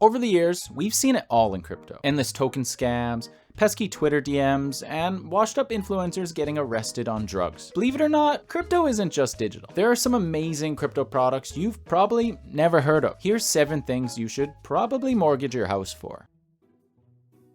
Over the years, we've seen it all in crypto. Endless token scams, pesky Twitter DMs, and washed up influencers getting arrested on drugs. Believe it or not, crypto isn't just digital. There are some amazing crypto products you've probably never heard of. Here's 7 things you should probably mortgage your house for.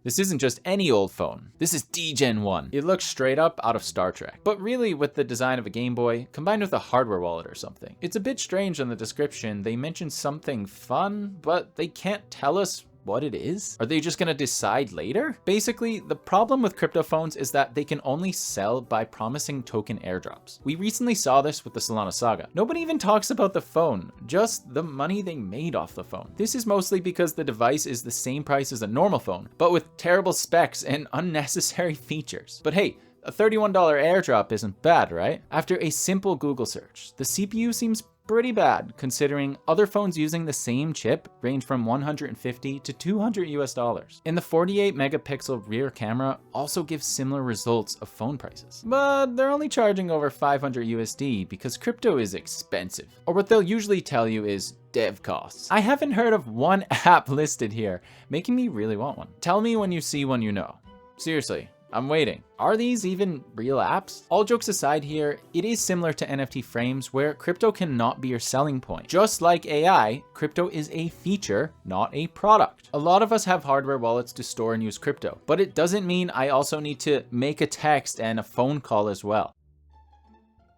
This isn't just any old phone. This is Degen 1. It looks straight up out of Star Trek, but really with the design of a Game Boy combined with a hardware wallet or something. It's a bit strange in the description. They mention something fun, but they can't tell us what it is? Are they just gonna decide later? Basically, the problem with crypto phones is that they can only sell by promising token airdrops. We recently saw this with the Solana saga. Nobody even talks about the phone, just the money they made off the phone. This is mostly because the device is the same price as a normal phone, but with terrible specs and unnecessary features. But hey, a $31 airdrop isn't bad, right? After a simple Google search, the CPU seems pretty bad, considering other phones using the same chip range from $150 to $200 US. And the 48 megapixel rear camera also gives similar results of phone prices. But they're only charging over 500 USD because crypto is expensive. Or what they'll usually tell you is dev costs. I haven't heard of one app listed here, making me really want one. Tell me when you see one you know. Seriously. I'm waiting. Are these even real apps? All jokes aside here, it is similar to NFT frames where crypto cannot be your selling point. Just like AI, crypto is a feature, not a product. A lot of us have hardware wallets to store and use crypto, but it doesn't mean I also need to make a text and a phone call as well.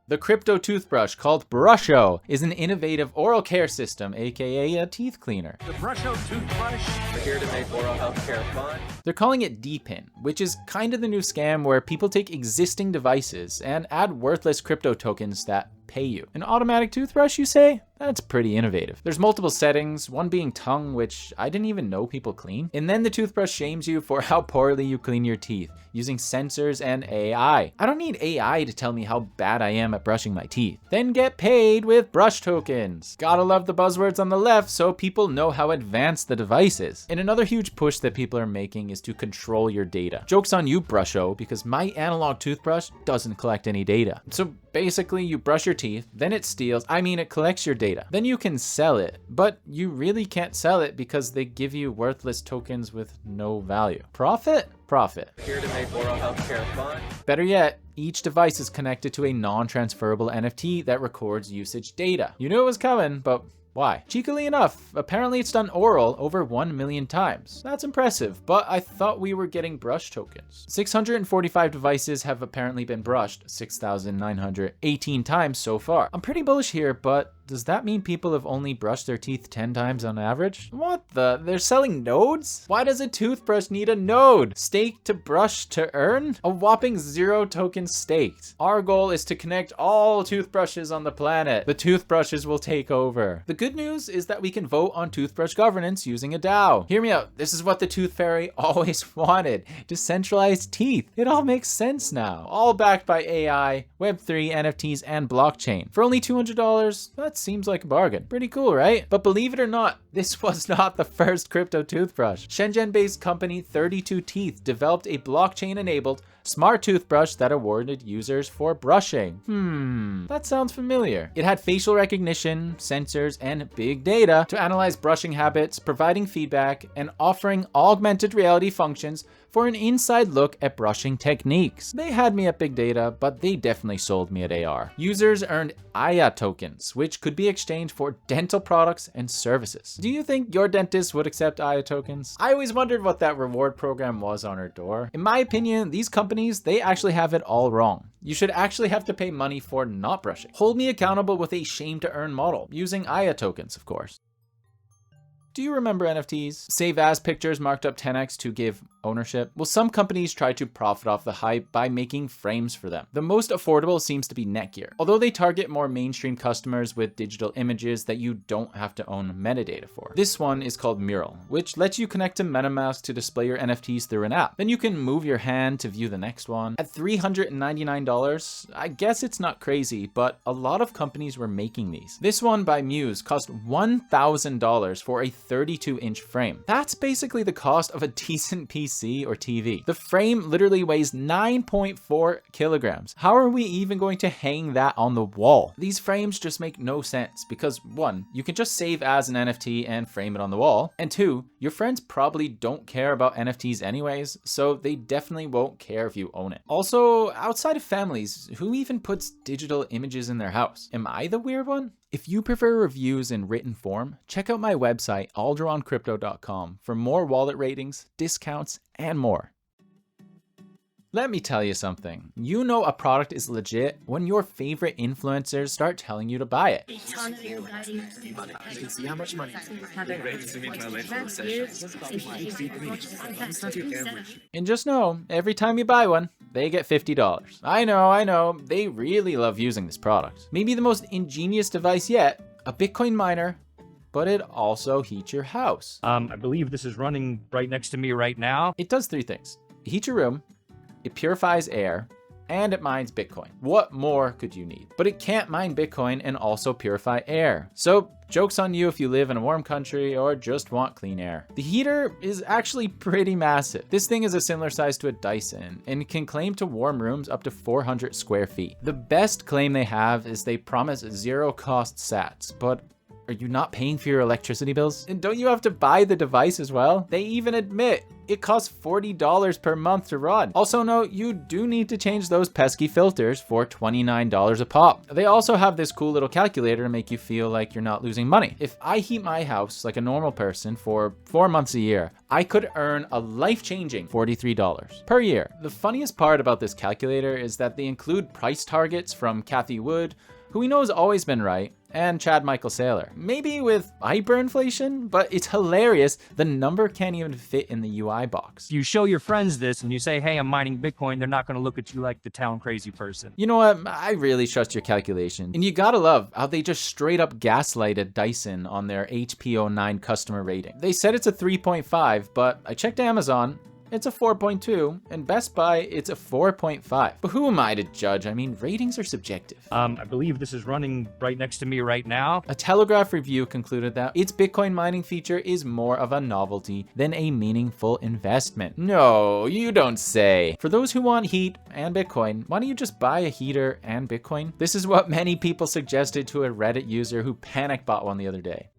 The crypto toothbrush called Brusho is an innovative oral care system, aka a teeth cleaner. The Brusho toothbrush, we're here to make oral health care fun. They're calling it DPIN, which is kind of the new scam where people take existing devices and add worthless crypto tokens that pay you. An automatic toothbrush, you say? That's pretty innovative. There's multiple settings, one being tongue, which I didn't even know people clean. And then the toothbrush shames you for how poorly you clean your teeth, using sensors and AI. I don't need AI to tell me how bad I am at brushing my teeth. Then get paid with brush tokens. Gotta love the buzzwords on the left so people know how advanced the device is. And another huge push that people are making is to control your data. Joke's on you, Brusho, because my analog toothbrush doesn't collect any data. So basically you brush your teeth, then it it collects your data. Then you can sell it, but you really can't sell it because they give you worthless tokens with no value. Profit? Profit. Here to make oral health care fun. Better yet, each device is connected to a non-transferable NFT that records usage data. You knew it was coming, but why? Cheekily enough, apparently it's done oral over 1 million times. That's impressive, but I thought we were getting brush tokens. 645 devices have apparently been brushed 6,918 times so far. I'm pretty bullish here, but does that mean people have only brushed their teeth 10 times on average? What the? They're selling nodes? Why does a toothbrush need a node? Stake to brush to earn? A whopping 0 tokens staked. Our goal is to connect all toothbrushes on the planet. The toothbrushes will take over. The good news is that we can vote on toothbrush governance using a DAO. Hear me out. This is what the Tooth Fairy always wanted. Decentralized teeth. It all makes sense now. All backed by AI, Web3, NFTs, and blockchain. For only $200, that's seems like a bargain. Pretty cool, right? But believe it or not, this was not the first crypto toothbrush. Shenzhen-based company 32 Teeth developed a blockchain-enabled smart toothbrush that awarded users for brushing. That sounds familiar. It had facial recognition, sensors, and big data to analyze brushing habits, providing feedback, and offering augmented reality functions for an inside look at brushing techniques. They had me at big data, but they definitely sold me at AR. Users earned AYA tokens, which could be exchanged for dental products and services. Do you think your dentist would accept AYA tokens? I always wondered what that reward program was on her door. In my opinion, these companies, they actually have it all wrong. You should actually have to pay money for not brushing. Hold me accountable with a shame to earn model, using AYA tokens, of course. Do you remember NFTs? Save as pictures marked up 10x to give ownership? Well, some companies try to profit off the hype by making frames for them. The most affordable seems to be Netgear, although they target more mainstream customers with digital images that you don't have to own metadata for. This one is called Mural, which lets you connect to MetaMask to display your NFTs through an app. Then you can move your hand to view the next one. At $399, I guess it's not crazy, but a lot of companies were making these. This one by Muse cost $1,000 for a 32-inch frame. That's basically the cost of a decent PC or TV. The frame literally weighs 9.4 kilograms. How are we even going to hang that on the wall? These frames just make no sense because 1, you can just save as an NFT and frame it on the wall, and 2, your friends probably don't care about NFTs anyways, so they definitely won't care if you own it. Also, outside of families, who even puts digital images in their house? Am I the weird one? If you prefer reviews in written form, check out my website aldaroncrypto.com for more wallet ratings, discounts, and more. Let me tell you something. You know a product is legit when your favorite influencers start telling you to buy it. You can see how much money. And just know, every time you buy one, they get $50. I know, they really love using this product. Maybe the most ingenious device yet, a Bitcoin miner, but it also heats your house. I believe this is running right next to me right now. It does 3 things. It heats your room, it purifies air, and it mines Bitcoin. What more could you need? But it can't mine Bitcoin and also purify air. So joke's on you if you live in a warm country or just want clean air. The heater is actually pretty massive. This thing is a similar size to a Dyson and can claim to warm rooms up to 400 square feet. The best claim they have is they promise zero cost sats, but are you not paying for your electricity bills? And don't you have to buy the device as well? They even admit it costs $40 per month to run. Also note, you do need to change those pesky filters for $29 a pop. They also have this cool little calculator to make you feel like you're not losing money. If I heat my house like a normal person for 4 months a year, I could earn a life-changing $43 per year. The funniest part about this calculator is that they include price targets from Cathie Wood, who we know has always been right, and Chad Michael Saylor. Maybe with hyperinflation, but it's hilarious. The number can't even fit in the UI box. You show your friends this and you say, hey, I'm mining Bitcoin, they're not going to look at you like the town crazy person. You know what? I really trust your calculation. And you gotta love how they just straight up gaslighted Dyson on their HP09 customer rating. They said it's a 3.5, but I checked Amazon, it's a 4.2, and Best Buy, it's a 4.5. But who am I to judge? I mean, ratings are subjective. I believe this is running right next to me right now. A Telegraph review concluded that its Bitcoin mining feature is more of a novelty than a meaningful investment. No, you don't say. For those who want heat and Bitcoin, why don't you just buy a heater and Bitcoin? This is what many people suggested to a Reddit user who panic bought one the other day.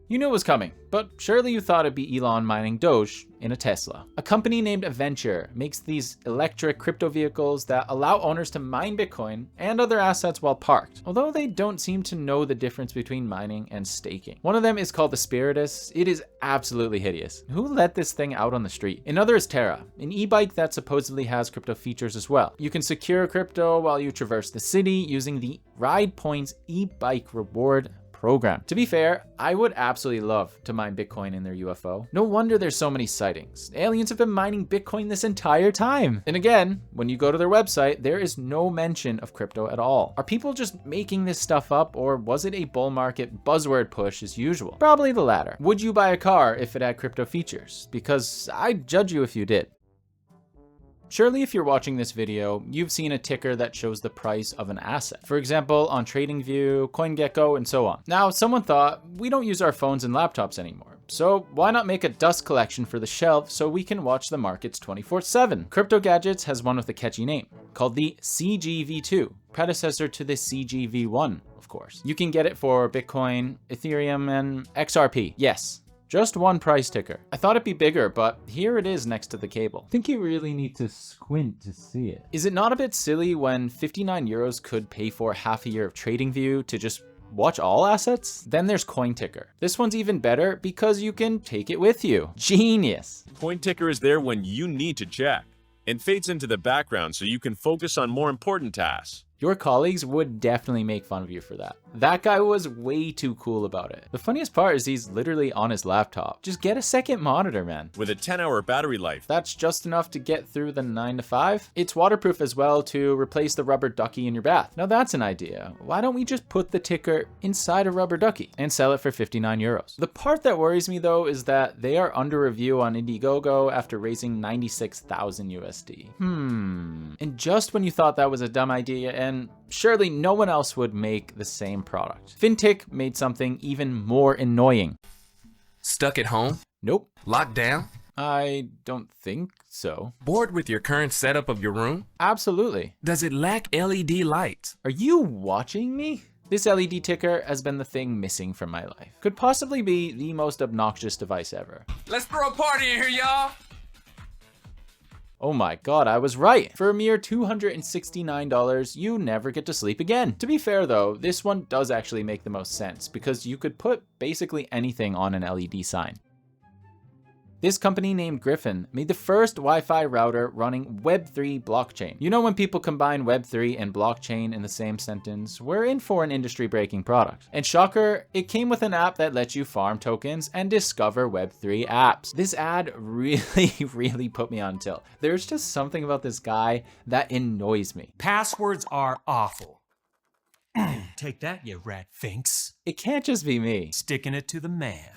You knew it was coming, but surely you thought it'd be Elon mining Doge in a Tesla. A company named Venture makes these electric crypto vehicles that allow owners to mine Bitcoin and other assets while parked, although they don't seem to know the difference between mining and staking. One of them is called the Spiritus. It is absolutely hideous. Who let this thing out on the street? Another is Terra, an e-bike that supposedly has crypto features as well. You can secure crypto while you traverse the city using the Ride Points e-bike reward program. To be fair, I would absolutely love to mine Bitcoin in their UFO. No wonder there's so many sightings. Aliens have been mining Bitcoin this entire time. And again, when you go to their website, there is no mention of crypto at all. Are people just making this stuff up, or was it a bull market buzzword push as usual? Probably the latter. Would you buy a car if it had crypto features? Because I'd judge you if you did. Surely if you're watching this video, you've seen a ticker that shows the price of an asset. For example, on TradingView, CoinGecko, and so on. Now, someone thought, we don't use our phones and laptops anymore, so why not make a dust collection for the shelf so we can watch the markets 24/7? Crypto Gadgets has one with a catchy name, called the CGV2, predecessor to the CGV1, of course. You can get it for Bitcoin, Ethereum, and XRP. Yes. Just one price ticker. I thought it'd be bigger, but here it is next to the cable. I think you really need to squint to see it. Is it not a bit silly when 59 euros could pay for half a year of TradingView to just watch all assets? Then there's CoinTicker. This one's even better because you can take it with you. Genius. CoinTicker is there when you need to check and fades into the background so you can focus on more important tasks. Your colleagues would definitely make fun of you for that. That guy was way too cool about it. The funniest part is he's literally on his laptop. Just get a second monitor, man. With a 10-hour battery life. That's just enough to get through the 9 to 5. It's waterproof as well to replace the rubber ducky in your bath. Now that's an idea. Why don't we just put the ticker inside a rubber ducky and sell it for 59 euros? The part that worries me though is that they are under review on Indiegogo after raising 96,000 USD. And just when you thought that was a dumb idea, and surely no one else would make the same product, Fintech made something even more annoying. Stuck at home? Nope. Locked down? I don't think so. Bored with your current setup of your room? Absolutely. Does it lack LED lights? Are you watching me? This LED ticker has been the thing missing from my life. Could possibly be the most obnoxious device ever. Let's throw a party in here, y'all! Oh my god, I was right. For a mere $269, you never get to sleep again. To be fair though, this one does actually make the most sense because you could put basically anything on an LED sign. This company named Griffin made the first Wi-Fi router running Web3 blockchain. You know when people combine Web3 and blockchain in the same sentence, we're in for an industry-breaking product. And shocker, it came with an app that lets you farm tokens and discover Web3 apps. This ad really put me on tilt. There's just something about this guy that annoys me. Passwords are awful. Take that, you rat finks. It can't just be me. Sticking it to the man.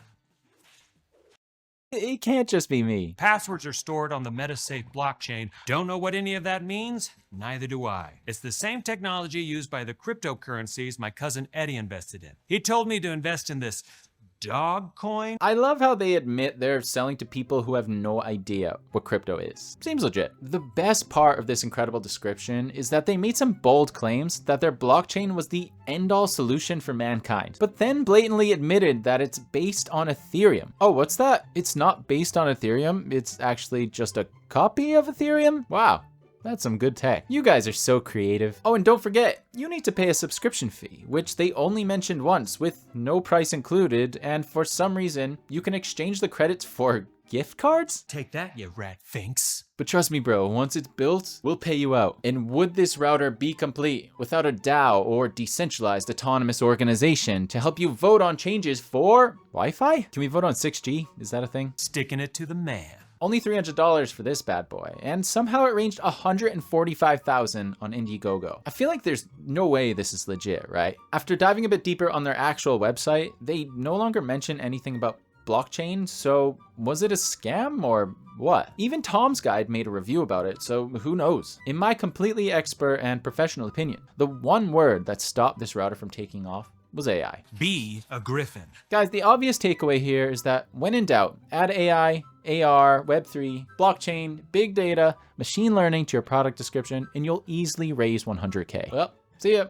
It can't just be me. Passwords are stored on the MetaSafe blockchain. Don't know what any of that means? Neither do I. It's the same technology used by the cryptocurrencies my cousin Eddie invested in. He told me to invest in this dog coin. I love how they admit they're selling to people who have no idea what crypto is. Seems legit. The best part of this incredible description is that they made some bold claims that their blockchain was the end-all solution for mankind, but then blatantly admitted that it's based on Ethereum. Oh, what's that? It's not based on Ethereum, it's actually just a copy of Ethereum? Wow. That's some good tech. You guys are so creative. Oh, and don't forget, you need to pay a subscription fee, which they only mentioned once with no price included, and for some reason, you can exchange the credits for gift cards? Take that, you rat finks. But trust me, bro, once it's built, we'll pay you out. And would this router be complete without a DAO or decentralized autonomous organization to help you vote on changes for Wi-Fi? Can we vote on 6G? Is that a thing? Sticking it to the man. Only $300 for this bad boy, and somehow it ranged 145,000 on Indiegogo. I feel like there's no way this is legit, right? After diving a bit deeper on their actual website, they no longer mention anything about blockchain, so was it a scam or what? Even Tom's Guide made a review about it, so who knows? In my completely expert and professional opinion, the one word that stopped this router from taking off was AI. Be a griffin. Guys, the obvious takeaway here is that when in doubt, add AI, AR, Web3, blockchain, big data, machine learning to your product description, and you'll easily raise 100K. Well, see ya.